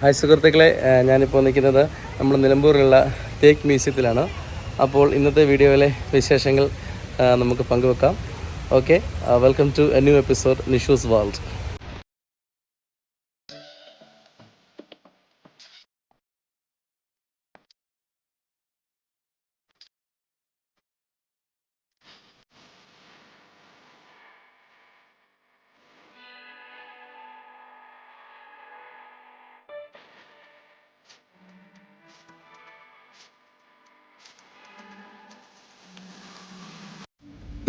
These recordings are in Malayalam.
ഹായ് സുഹൃത്തുക്കളെ, ഞാനിപ്പോൾ നിൽക്കുന്നത് നമ്മുടെ നിലമ്പൂരിലുള്ള തേക്ക് മ്യൂസിയത്തിലാണ്. അപ്പോൾ ഇന്നത്തെ വീഡിയോയിലെ വിശേഷങ്ങൾ നമുക്ക് പങ്കുവെക്കാം. Okay, welcome to a new episode നിഷൂസ് വേൾഡ്.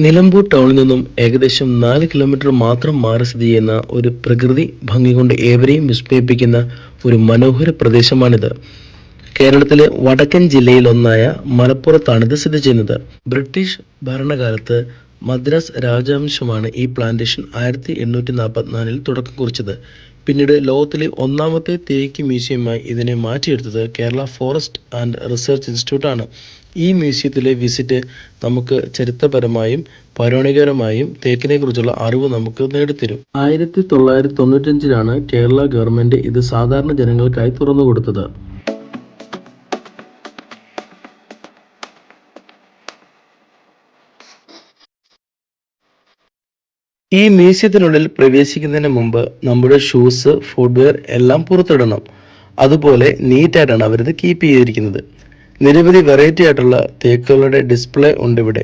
നിലമ്പൂർ ടൗണിൽ നിന്നും ഏകദേശം 4 കിലോമീറ്റർ മാത്രം മാറി സ്ഥിതി ചെയ്യുന്ന ഒരു പ്രകൃതി ഭംഗി കൊണ്ട് ഏവരെയും വിസ്മയിപ്പിക്കുന്ന ഒരു മനോഹര പ്രദേശമാണിത്. കേരളത്തിലെ വടക്കൻ ജില്ലയിലൊന്നായ മലപ്പുറത്താണിത് സ്ഥിതി ചെയ്യുന്നത്. ബ്രിട്ടീഷ് ഭരണകാലത്ത് മദ്രാസ് രാജവംശമാണ് ഈ പ്ലാന്റേഷൻ 1844 തുടക്കം കുറിച്ചത്. പിന്നീട് ലോകത്തിലെ ഒന്നാമത്തെ തേക്ക് മ്യൂസിയമായി ഇതിനെ മാറ്റിയെടുത്തത് കേരള ഫോറസ്റ്റ് ആൻഡ് റിസർച്ച് ഇൻസ്റ്റിറ്റ്യൂട്ടാണ്. ഈ മ്യൂസിയത്തിലെ വിസിറ്റ് നമുക്ക് ചരിത്രപരമായും പൗരാണികപരമായും തേക്കിനെ കുറിച്ചുള്ള അറിവ് നമുക്ക് നേടിത്തരും. 1995 കേരള ഗവൺമെന്റ് ഇത് സാധാരണ ജനങ്ങൾക്കായി തുറന്നു കൊടുത്തത്. ഈ മ്യൂസിയത്തിനുള്ളിൽ പ്രവേശിക്കുന്നതിന് മുമ്പ് നമ്മുടെ ഷൂസ്, ഫുട്വെയർ എല്ലാം പുറത്തിടണം. അതുപോലെ നീറ്റായിട്ടാണ് അവരിത് കീപ്പ് ചെയ്തിരിക്കുന്നത്. നിരവധി വെറൈറ്റി ആയിട്ടുള്ള തേക്കുകളുടെ ഡിസ്പ്ലേ ഉണ്ട് ഇവിടെ.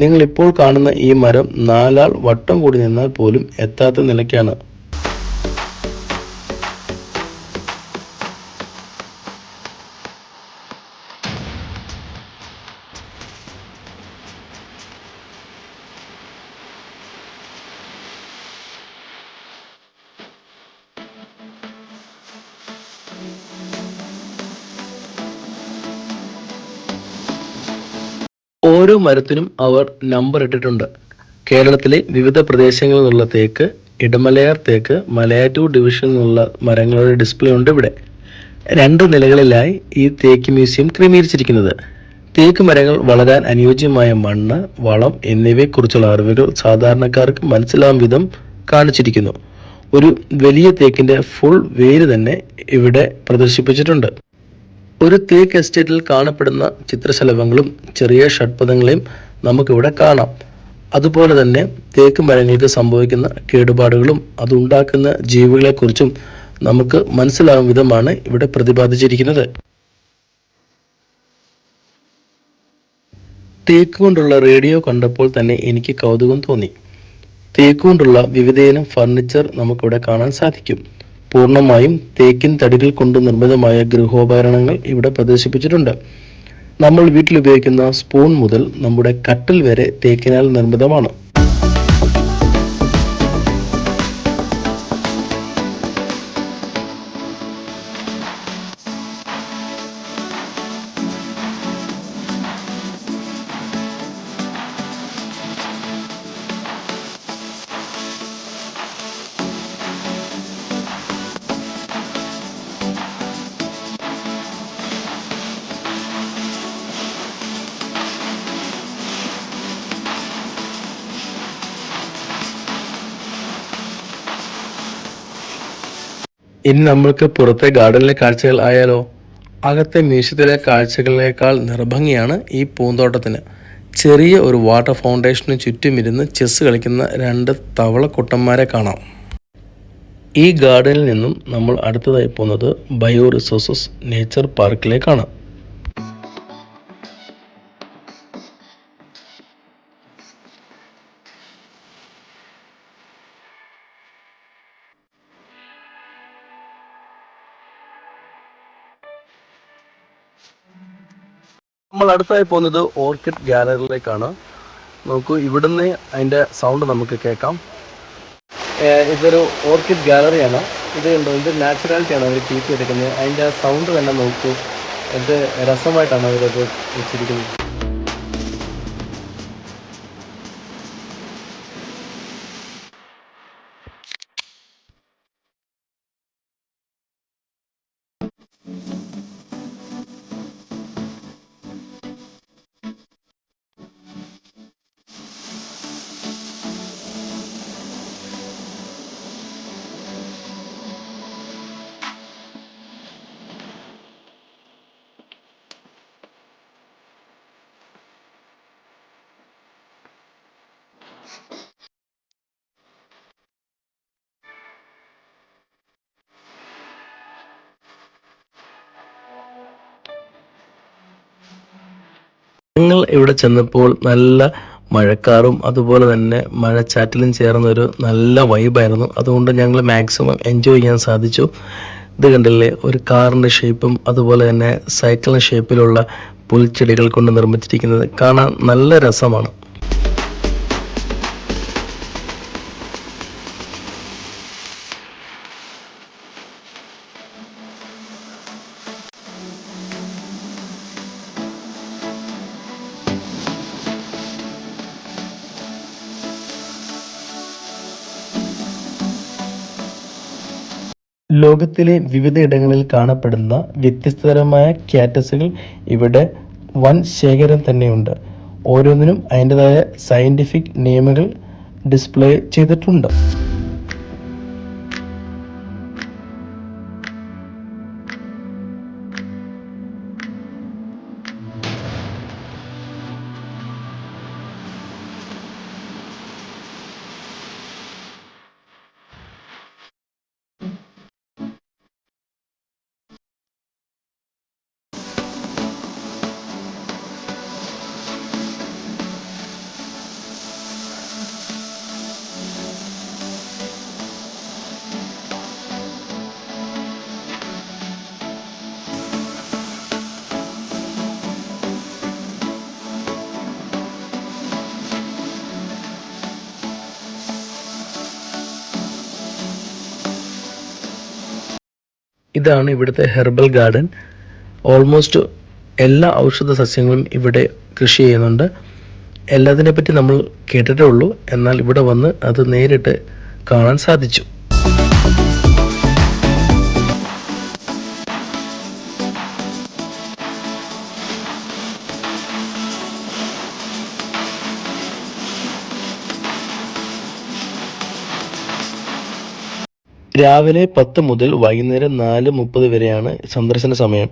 നിങ്ങൾ ഇപ്പോൾ കാണുന്ന ഈ മരം 4 ആൾ വട്ടം കൂടി നിന്നാൽ പോലും എത്താത്ത നിലയ്ക്കാണ്. ഓരോ മരത്തിനും അവർ നമ്പർ ഇട്ടിട്ടുണ്ട്. കേരളത്തിലെ വിവിധ പ്രദേശങ്ങളിൽ നിന്നുള്ള തേക്ക്, ഇടമലയാർ തേക്ക്, മലയാറ്റൂർ ഡിവിഷനിൽ നിന്നുള്ള മരങ്ങളുടെ ഡിസ്പ്ലേ ഉണ്ട് ഇവിടെ. 2 നിലകളിലായി ഈ തേക്ക് മ്യൂസിയം ക്രമീകരിച്ചിരിക്കുന്നത്. തേക്ക് മരങ്ങൾ വളരാൻ അനുയോജ്യമായ മണ്ണ്, വളം എന്നിവയെക്കുറിച്ചുള്ള അറിവുകൾ സാധാരണക്കാർക്ക് മനസ്സിലാവും വിധം കാണിച്ചിരിക്കുന്നു. ഒരു വലിയ തേക്കിന്റെ ഫുൾ വേര് തന്നെ ഇവിടെ പ്രദർശിപ്പിച്ചിട്ടുണ്ട്. ഒരു തേക്ക് എസ്റ്റേറ്റിൽ കാണപ്പെടുന്ന ചിത്രശലഭങ്ങളും ചെറിയ ഷഡ്പദങ്ങളെയും നമുക്കിവിടെ കാണാം. അതുപോലെ തന്നെ തേക്ക് മരങ്ങൾക്ക് സംഭവിക്കുന്ന കേടുപാടുകളും അതുണ്ടാക്കുന്ന ജീവികളെക്കുറിച്ചും നമുക്ക് മനസ്സിലാവും വിധമാണ് ഇവിടെ പ്രതിപാദിച്ചിരിക്കുന്നത്. തേക്ക് കൊണ്ടുള്ള റേഡിയോ കണ്ടപ്പോൾ തന്നെ എനിക്ക് കൗതുകം തോന്നി. തേക്ക് കൊണ്ടുള്ള വിവിധയിനം ഫർണിച്ചർ നമുക്കിവിടെ കാണാൻ സാധിക്കും. പൂർണ്ണമായും തേക്കിൻ തടികൾ കൊണ്ട് നിർമ്മിതമായ ഗൃഹോപകരണങ്ങൾ ഇവിടെ പ്രദർശിപ്പിച്ചിട്ടുണ്ട്. നമ്മൾ വീട്ടിൽ ഉപയോഗിക്കുന്ന സ്പൂൺ മുതൽ നമ്മുടെ കട്ടിൽ വരെ തേക്കിനാൽ നിർമ്മിതമാണ്. ഇനി നമ്മൾക്ക് പുറത്തെ ഗാർഡനിലെ കാഴ്ചകൾ ആയാലോ? അകത്തെ മ്യൂസിയത്തിലെ കാഴ്ചകളേക്കാൾ നിറഭംഗിയാണ് ഈ പൂന്തോട്ടത്തിന്. ചെറിയ ഒരു വാട്ടർ ഫൗണ്ടേഷന് ചുറ്റുമിരുന്ന് ചെസ്സ് കളിക്കുന്ന 2 തവളക്കുട്ടന്മാരെ കാണാം. ഈ ഗാർഡനിൽ നിന്നും നമ്മൾ അടുത്തതായി പോകുന്നത് ബയോ റിസോഴ്സസ് നേച്ചർ പാർക്കിലേക്കാണ്. നമ്മൾ അടുത്തായി പോകുന്നത് ഓർക്കിഡ് ഗാലറിയിലേക്കാണ്. നോക്കൂ, ഇവിടുന്ന് അതിൻ്റെ സൗണ്ട് നമുക്ക് കേൾക്കാം. ഇതൊരു ഓർക്കിഡ് ഗാലറിയാണ്. ഇത് കണ്ടോ, ഇത് നാച്ചുറാലിറ്റിയാണ് അവർ കീപ്പ് ചെയ്തിരിക്കുന്നത്. അതിൻ്റെ സൗണ്ട് തന്നെ നോക്കൂ, എന്ത് രസമായിട്ടാണ് അവരത് വെച്ചിരിക്കുന്നത്. ഞങ്ങൾ ഇവിടെ ചെന്നപ്പോൾ നല്ല മഴക്കാറും അതുപോലെ തന്നെ മഴച്ചാറ്റിലും ചേർന്നൊരു നല്ല വൈബായിരുന്നു. അതുകൊണ്ട് ഞങ്ങൾ മാക്സിമം എൻജോയ് ചെയ്യാൻ സാധിച്ചു. ഇത് കണ്ടില്ലേ, ഒരു കാറിൻ്റെ ഷേപ്പും അതുപോലെ തന്നെ സൈക്കിളിൻ്റെ ഷേപ്പിലുള്ള പുൽച്ചെടികൾ കൊണ്ട് നിർമ്മിച്ചിരിക്കുന്നത് കാണാൻ നല്ല രസമാണ്. ലോകത്തിലെ വിവിധ ഇടങ്ങളിൽ കാണപ്പെടുന്ന വ്യത്യസ്തതരമായ ക്യാറ്റസുകൾ ഇവിടെ വൻ ശേഖരം തന്നെയുണ്ട്. ഓരോന്നിനും അതിൻ്റെതായ സയൻറ്റിഫിക് നെയിമുകൾ ഡിസ്പ്ലേ ചെയ്തിട്ടുണ്ട്. ഇതാണ് ഇവിടുത്തെ ഹെർബൽ ഗാർഡൻ. ഓൾമോസ്റ്റ് എല്ലാ ഔഷധ സസ്യങ്ങളും ഇവിടെ കൃഷി ചെയ്യുന്നുണ്ട്. എല്ലാത്തിനെപ്പറ്റി നമ്മൾ കേട്ടിട്ടേ ഉള്ളൂ, എന്നാൽ ഇവിടെ വന്ന് അത് നേരിട്ട് കാണാൻ സാധിച്ചു. രാവിലെ 10 മുതൽ വൈകുന്നേരം 4:30 വരെയാണ് സന്ദർശന സമയം.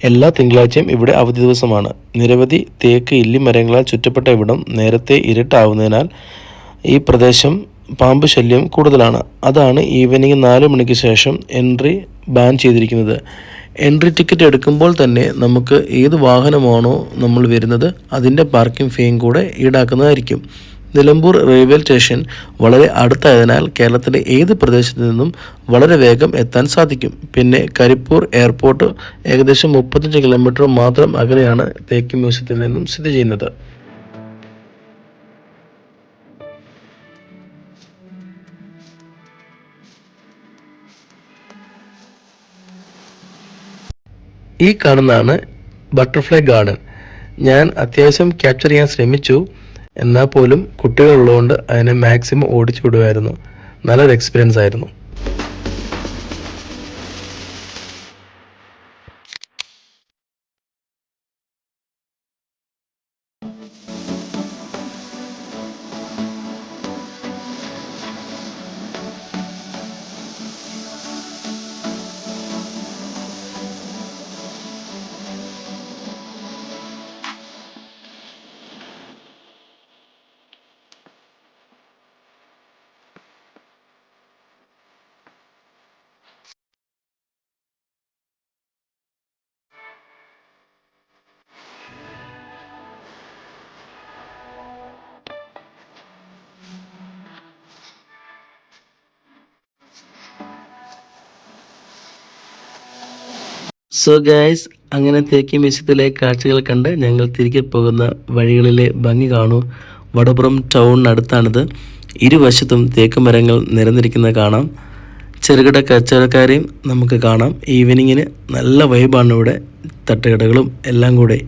എല്ലാ തിങ്കളാഴ്ചയും ഇവിടെ അവധി ദിവസമാണ്. നിരവധി തേക്ക് ഇല്ലി മരങ്ങളാൽ ചുറ്റപ്പെട്ട ഇവിടം നേരത്തെ ഇരുട്ടാവുന്നതിനാൽ ഈ പ്രദേശം പാമ്പ് ശല്യം കൂടുതലാണ്. അതാണ് ഈവനിങ് 4 മണിക്ക് ശേഷം എൻട്രി ബാൻ ചെയ്തിരിക്കുന്നത്. എൻട്രി ടിക്കറ്റ് എടുക്കുമ്പോൾ തന്നെ നമുക്ക് ഏത് വാഹനമാണോ നമ്മൾ വരുന്നത് അതിൻ്റെ പാർക്കിംഗ് ഫീയും കൂടെ ഈടാക്കുന്നതായിരിക്കും. നിലമ്പൂർ റെയിൽവേ സ്റ്റേഷൻ വളരെ അടുത്തായതിനാൽ കേരളത്തിലെ ഏത് പ്രദേശത്തു നിന്നും വളരെ വേഗം എത്താൻ സാധിക്കും. പിന്നെ കരിപ്പൂർ എയർപോർട്ട് ഏകദേശം 35 കിലോമീറ്റർ മാത്രം അകലെയാണ് തേക്ക് മ്യൂസിയത്തിൽ നിന്നും സ്ഥിതി ചെയ്യുന്നത്. ഈ കാണുന്നതാണ് ബട്ടർഫ്ലൈ ഗാർഡൻ. ഞാൻ അത്യാവശ്യം ക്യാപ്ചർ ചെയ്യാൻ ശ്രമിച്ചു, എന്നാൽ പോലും കുട്ടികളുള്ളതുകൊണ്ട് അതിനെ മാക്സിമം ഓടിച്ചു വിടുമായിരുന്നു. നല്ലൊരു എക്സ്പീരിയൻസ് ആയിരുന്നു. സോ ഗൈസ്, അങ്ങനെ തേക്ക് മ്യൂസിയത്തിലെ കാഴ്ചകൾ കണ്ട് ഞങ്ങൾ തിരികെ പോകുന്ന വഴികളിലെ ഭംഗി കാണൂ. വടപുറം ടൗണിനടുത്താണിത്. ഇരുവശത്തും തേക്ക് മരങ്ങൾ നിരന്നിരിക്കുന്നത് കാണാം. ചെറുകിട കച്ചവടക്കാരെയും നമുക്ക് കാണാം. ഈവനിങ്ങിന് നല്ല വൈബാണ് ഇവിടെ. തട്ടുകടകളും എല്ലാം കൂടെ.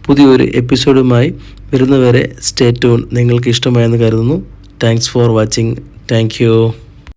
പുതിയൊരു എപ്പിസോഡുമായി വരുന്നവരെ സ്റ്റേ ട്യൂൺ. നിങ്ങൾക്ക് ഇഷ്ടമായെന്ന് കരുതുന്നു. Thanks for watching. Thank you.